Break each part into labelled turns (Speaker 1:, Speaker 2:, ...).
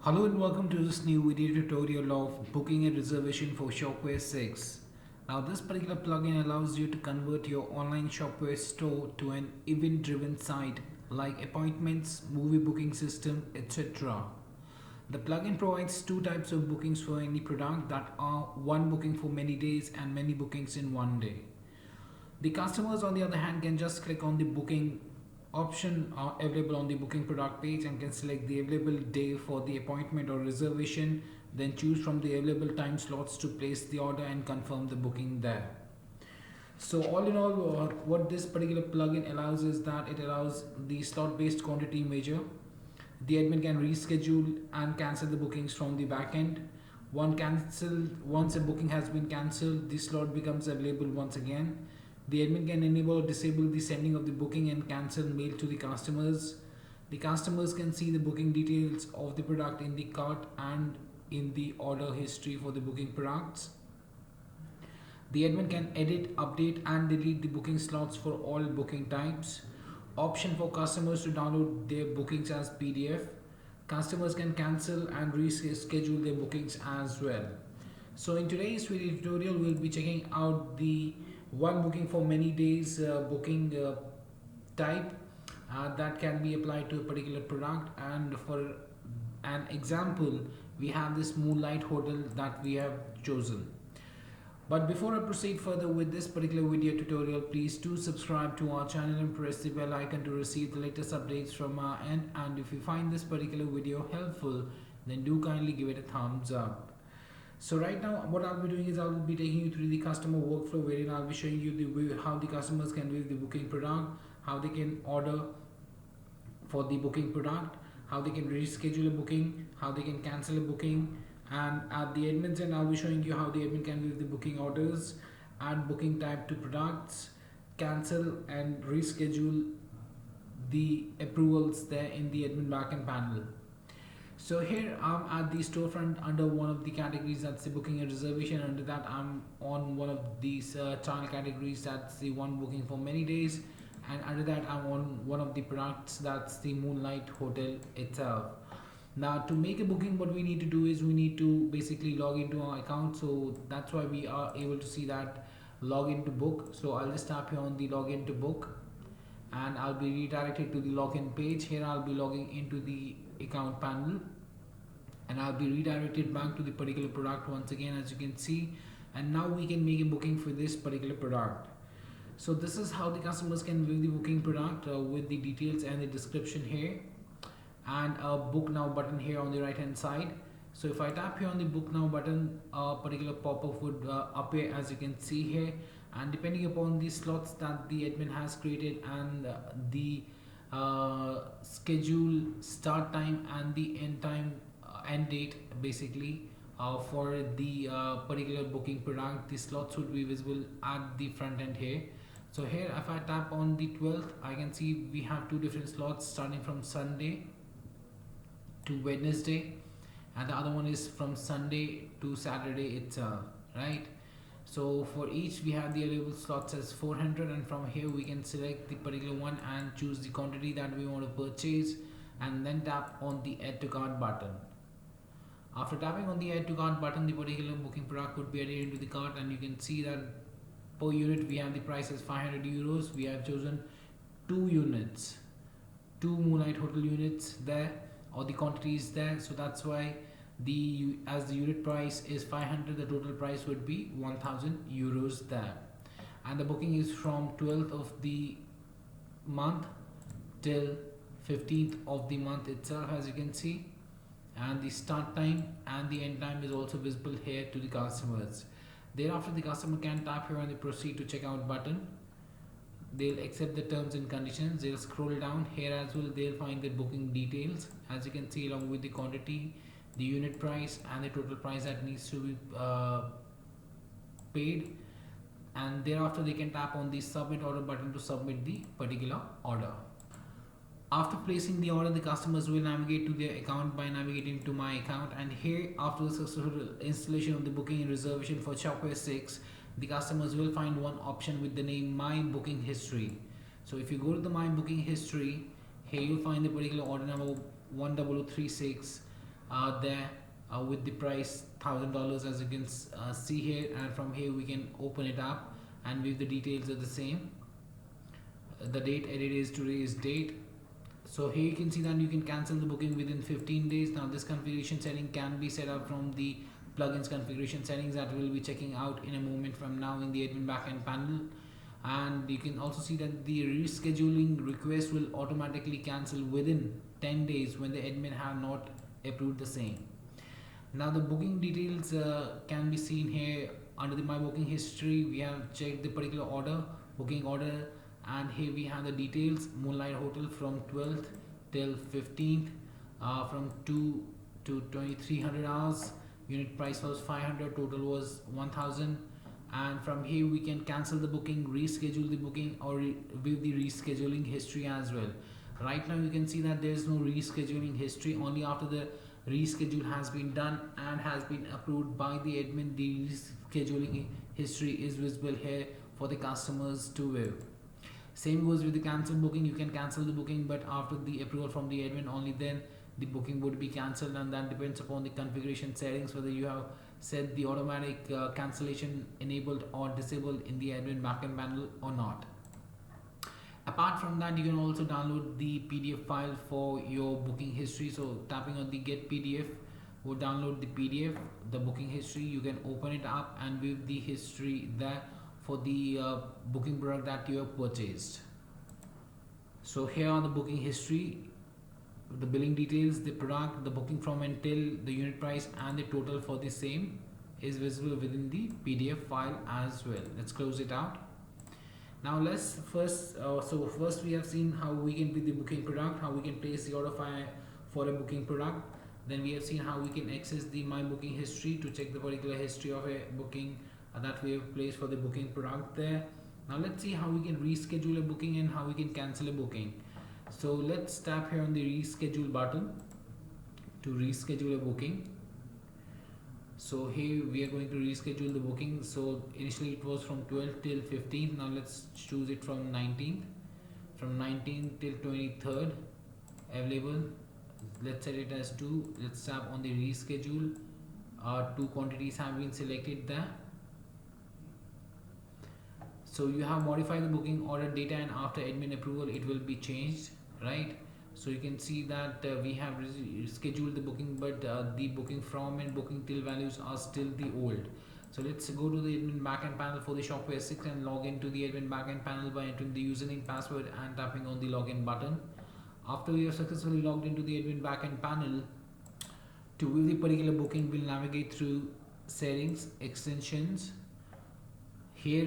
Speaker 1: Hello and welcome to this new video tutorial of booking a reservation for Shopware 6. Now this particular plugin allows you to convert your online Shopware store to an event driven site like appointments, movie booking system, etc. The plugin provides two types of bookings for any product, that are one booking for many days and many bookings in one day. The customers, on the other hand, can just click on the booking option available on the booking product page and can select the available day for the appointment or reservation, then choose from the available time slots to place the order and confirm the booking there. So all in all, what this particular plugin allows is that it allows the slot based quantity measure. The admin can reschedule and cancel the bookings from the backend. Once a booking has been cancelled, the slot becomes available once again. The admin can enable or disable the sending of the booking and cancel mail to the customers. The customers can see the booking details of the product in the cart and in the order history for the booking products. The admin can edit, update and delete the booking slots for all booking types. Option for customers to download their bookings as PDF. Customers can cancel and reschedule their bookings as well. So in today's video tutorial, we'll be checking out the one booking for many days booking type that can be applied to a particular product. And for an example, we have this Moonlight Hotel that we have chosen. But before I proceed further with this particular video tutorial, please do subscribe to our channel and press the bell icon to receive the latest updates from our end. And if you find this particular video helpful, then do kindly give it a thumbs up. So right now what I'll be doing is I'll be taking you through the customer workflow, wherein I'll be showing you how the customers can view the booking product, how they can order for the booking product, how they can reschedule a booking, how they can cancel a booking, and at the admin's end I'll be showing you how the admin can view the booking orders, add booking type to products, cancel and reschedule the approvals there in the admin backend panel. So here I'm at the storefront under one of the categories, that's the booking and reservation. Under that I'm on one of these channel categories, that's the one booking for many days, and under that I'm on one of the products, that's the Moonlight Hotel itself. Now to make a booking, what we need to do is we need to basically log into our account, so that's why we are able to see that login to book. So I'll just tap here on the login to book and I'll be redirected to the login page. Here I'll be logging into the account panel and I'll be redirected back to the particular product once again, as you can see, and now we can make a booking for this particular product. So this is how the customers can view the booking product with the details and the description here, and a book now button here on the right hand side. So if I tap here on the book now button, a particular pop-up would appear, as you can see here, and depending upon the slots that the admin has created and the schedule start time and the end date basically for the particular booking product, the slots would be visible at the front end here. So here if I tap on the 12th, I can see we have two different slots starting from Sunday to Wednesday, and the other one is from Sunday to Saturday itself, right? So for each we have the available slots as 400, and from here we can select the particular one and choose the quantity that we want to purchase, and then tap on the add to cart button. After tapping on the add to cart button, the particular booking product would be added into the cart, and you can see that per unit we have the price as 500 euros. We have chosen 2 units, 2 Moonlight Hotel units there, or the quantity is there, so that's why as the unit price is 500, the total price would be 1000 euros there. And the booking is from 12th of the month till 15th of the month itself, as you can see, and the start time and the end time is also visible here to the customers. Thereafter the customer can tap here on the proceed to checkout button. They'll accept the terms and conditions. They'll scroll down here as well, they'll find the booking details, as you can see, along with the quantity, the unit price and the total price that needs to be paid. And thereafter they can tap on the submit order button to submit the particular order. After placing the order, the customers will navigate to their account by navigating to my account, and here after the successful installation of the booking and reservation for Shopware 6, the customers will find one option with the name My Booking History. So if you go to the My Booking History, here you'll find the particular order number 10036 there with the price $1,000, as you can see here, and from here we can open it up and view the details of the same. The date edit is today's date. So here you can see that you can cancel the booking within 15 days. Now this configuration setting can be set up from the plugins configuration settings that we'll be checking out in a moment from now in the admin backend panel. And you can also see that the rescheduling request will automatically cancel within 10 days when the admin have not approved the same. Now the booking details can be seen here under the my booking history. We have checked the particular booking order, and here we have the details. Moonlight Hotel from 12th till 15th, from 2 to 2300 hours. Unit price was 500, total was 1000. And from here we can cancel the booking, reschedule the booking, or view the rescheduling history as well. Right now you can see that there is no rescheduling history. Only after the reschedule has been done and has been approved by the admin, the rescheduling history is visible here for the customers to view. Same goes with the cancel booking. You can cancel the booking, but after the approval from the admin, only then the booking would be cancelled, and that depends upon the configuration settings whether you have set the automatic cancellation enabled or disabled in the admin backend panel or not. Apart from that, you can also download the PDF file for your booking history. So tapping on the get PDF will download the PDF, the booking history. You can open it up and view the history there for the booking product that you have purchased. So here are the booking history, the billing details, the product, the booking from and till, the unit price, and the total for the same is visible within the PDF file as well. Let's close it out. Now let's first first we have seen how we can view the booking product, how we can place the order file for a booking product. Then we have seen how we can access the my booking history to check the particular history of a booking that we have placed for the booking product there. Now let's see how we can reschedule a booking and how we can cancel a booking. So let's tap here on the reschedule button to reschedule a booking. So here we are going to reschedule the booking. So initially it was from 12th till 15th. Now let's choose it from 19th. From 19th till 23rd available. Let's set it as 2. Let's tap on the reschedule. 2 quantities have been selected there. So you have modified the booking order data, and after admin approval it will be changed, right? So you can see that we have scheduled the booking, but the booking from and booking till values are still the old. So let's go to the admin backend panel for the Shopware 6 and log into the admin backend panel by entering the username, password, and tapping on the login button. After we have successfully logged into the admin backend panel, to view the particular booking, we'll navigate through settings, extensions. Here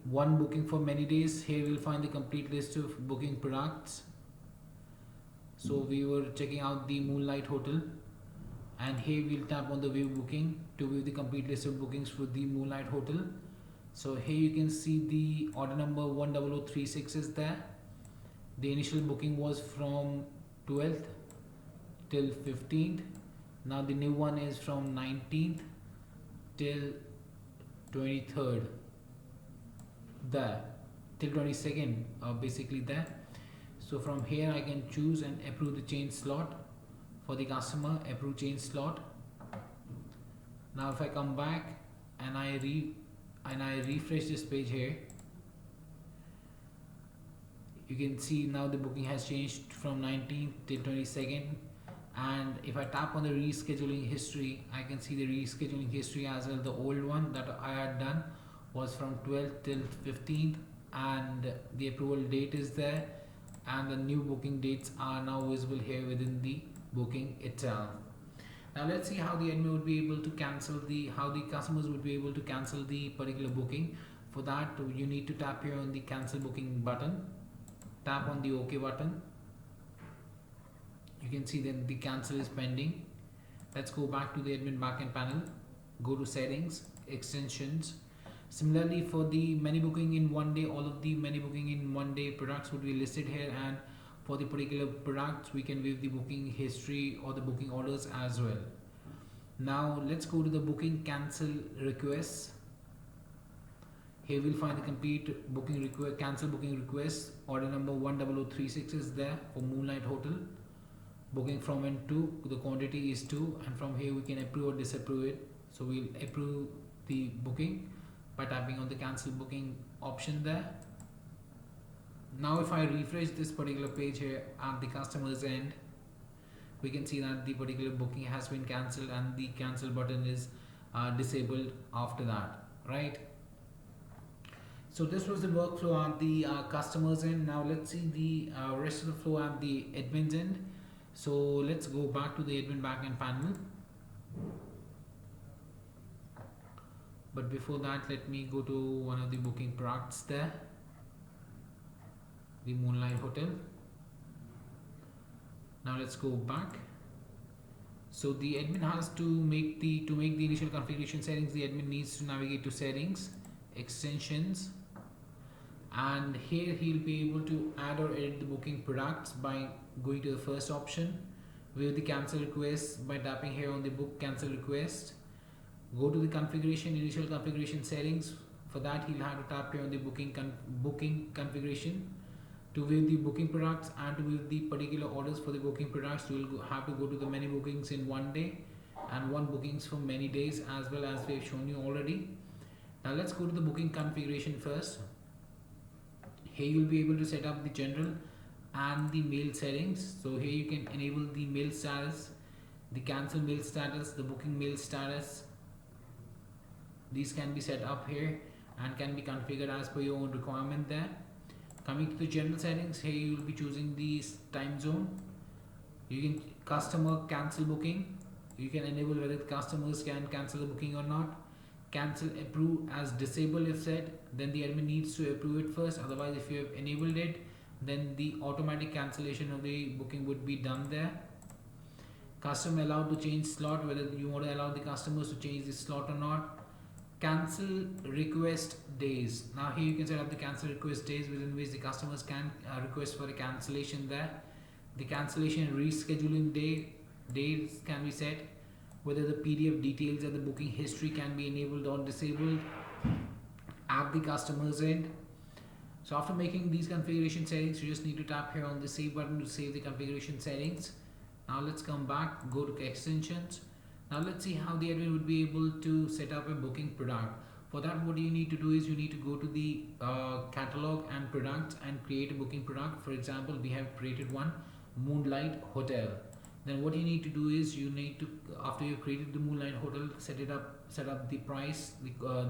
Speaker 1: one booking for many days. Here we'll find the complete list of booking products. So we were checking out the Moonlight Hotel, and here we'll tap on the view booking to view the complete list of bookings for the Moonlight Hotel. So here you can see the order number 10036 is there. The initial booking was from 12th till 15th. Now the new one is from 19th till 23rd there, till 22nd basically there. So from here I can choose and approve the change slot for the customer, approve change slot. Now if I come back and I refresh this page here, you can see now the booking has changed from 19th till 22nd. And if I tap on the rescheduling history, I can see the rescheduling history as well. The old one that I had done was from 12th till 15th, and the approval date is there, and the new booking dates are now visible here within the booking itself. Now let's see how the admin would be able to cancel how the customers would be able to cancel the particular booking. For that, you need to tap here on the cancel booking button, tap on the OK button. You can see that the cancel is pending. Let's go back to the admin backend panel, go to settings, extensions. Similarly, for the many booking in one day, all of the many booking in one day products would be listed here, and for the particular products we can view the booking history or the booking orders as well. Now let's go to the booking cancel requests. Here we'll find the complete booking request, cancel booking request. Order number 10036 is there for Moonlight Hotel. booking from and to, the quantity is 2, and from here we can approve or disapprove it. So we'll approve the booking by tapping on the cancel booking option there. Now if I refresh this particular page here at the customer's end, we can see that the particular booking has been cancelled and the cancel button is disabled after that, right? So this was the workflow at the customer's end. Now let's see the rest of the flow at the admin's end. So let's go back to the admin backend panel. But before that, let me go to one of the booking products there, the Moonlight Hotel. Now let's go back. So the admin has to make the initial configuration settings. The admin needs to navigate to settings, extensions, and here he'll be able to add or edit the booking products by going to the first option, view the cancel request by tapping here on the book cancel request. Go to the configuration, initial configuration settings. For that, he'll have to tap here on the booking configuration. To view the booking products and to view the particular orders for the booking products, you will have to go to the many bookings in one day and one bookings for many days, as well as we have shown you already. Now let's go to the booking configuration first. Here you will be able to set up the general and the mail settings. So here you can enable the mail status, the cancel mail status, the booking mail status. These can be set up here and can be configured as per your own requirement there. Coming to the general settings, here you will be choosing the time zone. You can customer cancel booking. You can enable whether the customers can cancel the booking or not. Cancel approve as disable if set, then the admin needs to approve it first. Otherwise, if you have enabled it, then the automatic cancellation of the booking would be done there. Customer allowed to change slot, whether you want to allow the customers to change the slot or not. Cancel request days. Now here you can set up the cancel request days within which the customers can request for a cancellation there. The cancellation rescheduling days can be set, whether the PDF details and the booking history can be enabled or disabled at the customer's end. So after making these configuration settings, you just need to tap here on the save button to save the configuration settings. Now let's come back, go to extensions. Now let's see how the admin would be able to set up a booking product. For that, what you need to do is you need to go to the catalog and products and create a booking product. For example, we have created one, Moonlight Hotel. Then what you need to do is you need to, after you've created the Moonlight Hotel, set up the price,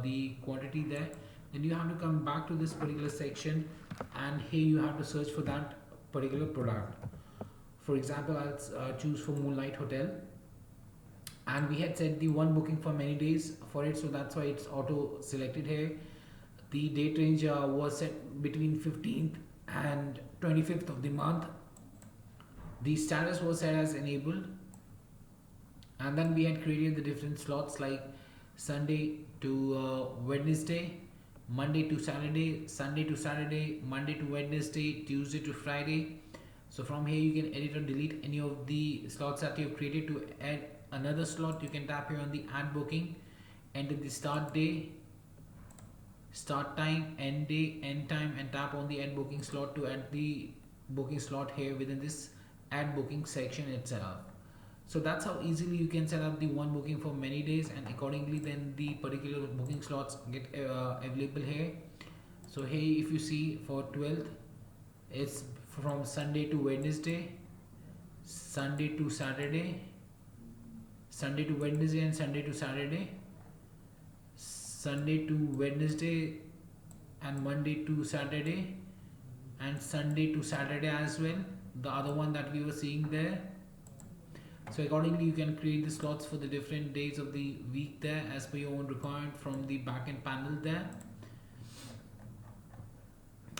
Speaker 1: the quantity there. Then you have to come back to this particular section and here you have to search for that particular product. For example, I'll choose for Moonlight Hotel. And we had set the one booking for many days for it, so that's why it's auto selected here. The date range was set between 15th and 25th of the month. The status was set as enabled, and then we had created the different slots like Sunday to Wednesday, Monday to Saturday, Sunday to Saturday, Monday to Wednesday, Tuesday to Friday. So from here you can edit or delete any of the slots that you have created. To add another slot, you can tap here on the add booking, enter the start day, start time, end day, end time, and tap on the add booking slot to add the booking slot here within this add booking section itself. So that's how easily you can set up the one booking for many days, and accordingly then the particular booking slots get available here. So here if you see for 12th, it's from Sunday to Wednesday, Sunday to Saturday, Sunday to Wednesday, and Sunday to Saturday, Sunday to Wednesday, and Monday to Saturday, and Sunday to Saturday as well, the other one that we were seeing there. So accordingly you can create the slots for the different days of the week there as per your own requirement from the backend panel there.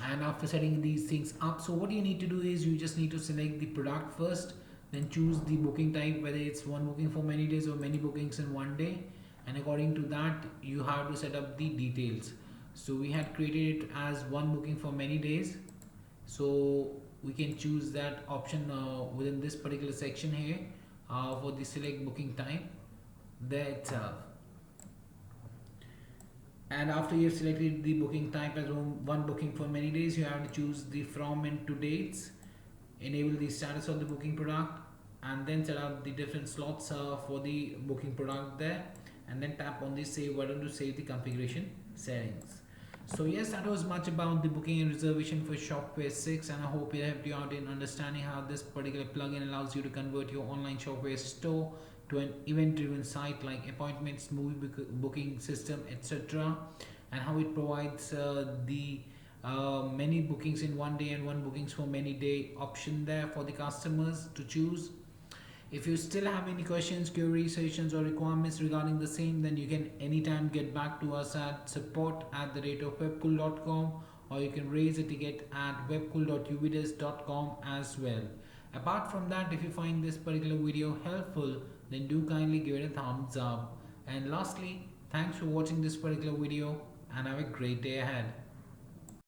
Speaker 1: And after setting these things up, so what you need to do is you just need to select the product first, then choose the booking type, whether it's one booking for many days or many bookings in one day, and according to that you have to set up the details. So we had created it as one booking for many days, so we can choose that option within this particular section here for the select booking time there itself. And after you have selected the booking type as one booking for many days, you have to choose the from and to dates, enable the status of the booking product, and then set out the different slots for the booking product there, and then tap on the save button to save the configuration settings. So yes, that was much about the booking and reservation for Shopware 6, and I hope it helped you out in understanding how this particular plugin allows you to convert your online Shopware store to an event-driven site like appointments, booking system, etc., and how it provides the many bookings in one day and one bookings for many day option there for the customers to choose. If you still have any questions, queries, suggestions, or requirements regarding the same, then you can anytime get back to us at support@webkul.com, or you can raise a ticket at webkul.uvides.com as well. Apart from that, if you find this particular video helpful, then do kindly give it a thumbs up. And lastly, thanks for watching this particular video and have a great day ahead.